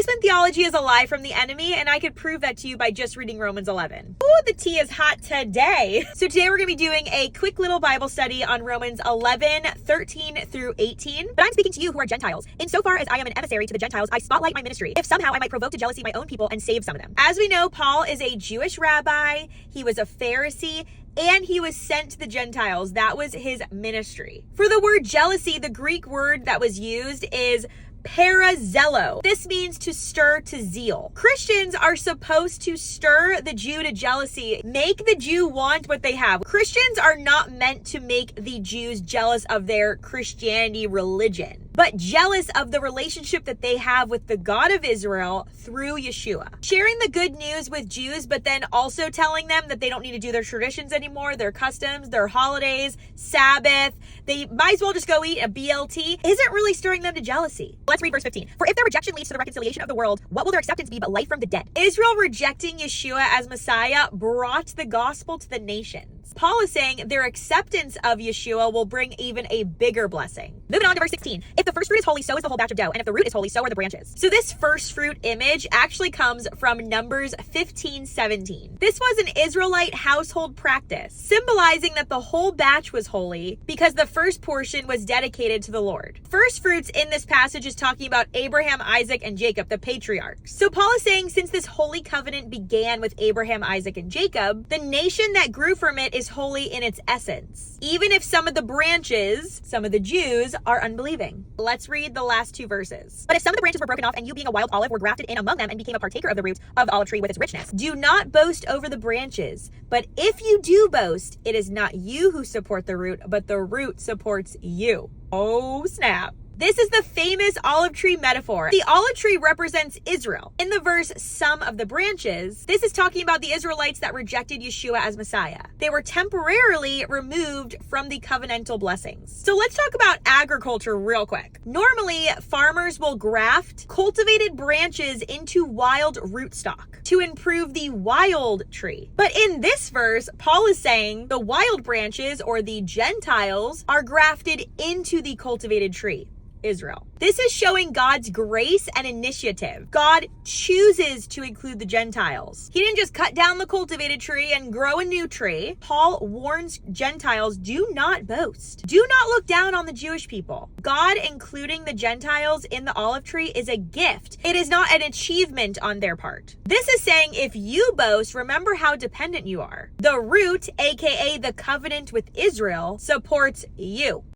Replacement theology is a lie from the enemy, and I could prove that to you by just reading Romans 11. Ooh, the tea is hot today. So today we're going to be doing a quick little Bible study on Romans 11, 13 through 18. But I'm speaking to you who are Gentiles. Insofar as I am an emissary to the Gentiles, I spotlight my ministry, if somehow I might provoke to jealousy my own people and save some of them. As we know, Paul is a Jewish rabbi, he was a Pharisee, and he was sent to the Gentiles. That was his ministry. For the word jealousy, the Greek word that was used is parazello. This means to stir to zeal. Christians are supposed to stir the Jew to jealousy, make the Jew want what they have. Christians are not meant to make the Jews jealous of their Christianity religion, but jealous of the relationship that they have with the God of Israel through Yeshua. Sharing the good news with Jews, but then also telling them that they don't need to do their traditions anymore, their customs, their holidays, Sabbath, they might as well just go eat a BLT, isn't really stirring them to jealousy. Let's read verse 15. For if their rejection leads to the reconciliation of the world, what will their acceptance be but life from the dead? Israel rejecting Yeshua as Messiah brought the gospel to the nations. Paul is saying their acceptance of Yeshua will bring even a bigger blessing. Moving on to verse 16. If the first fruit is holy, so is the whole batch of dough. And if the root is holy, so are the branches. So this first fruit image actually comes from Numbers 15:17. This was an Israelite household practice, symbolizing that the whole batch was holy because the first portion was dedicated to the Lord. First fruits in this passage is talking about Abraham, Isaac, and Jacob, the patriarchs. So Paul is saying since this holy covenant began with Abraham, Isaac, and Jacob, the nation that grew from it is holy in its essence, even if some of the branches, some of the Jews, are unbelieving. Let's read the last two verses. But if some of the branches were broken off and you being a wild olive were grafted in among them and became a partaker of the root of the olive tree with its richness, do not boast over the branches. But if you do boast, it is not you who support the root, but the root supports you. Oh, snap. This is the famous olive tree metaphor. The olive tree represents Israel. In the verse, some of the branches, this is talking about the Israelites that rejected Yeshua as Messiah. They were temporarily removed from the covenantal blessings. So let's talk about agriculture real quick. Normally, farmers will graft cultivated branches into wild rootstock to improve the wild tree. But in this verse, Paul is saying the wild branches, or the Gentiles, are grafted into the cultivated tree, Israel. This is showing God's grace and initiative. God chooses to include the Gentiles. He didn't just cut down the cultivated tree and grow a new tree. Paul warns Gentiles, do not boast. Do not look down on the Jewish people. God including the Gentiles in the olive tree is a gift. It is not an achievement on their part. This is saying if you boast, remember how dependent you are. The root, aka the covenant with Israel, supports you.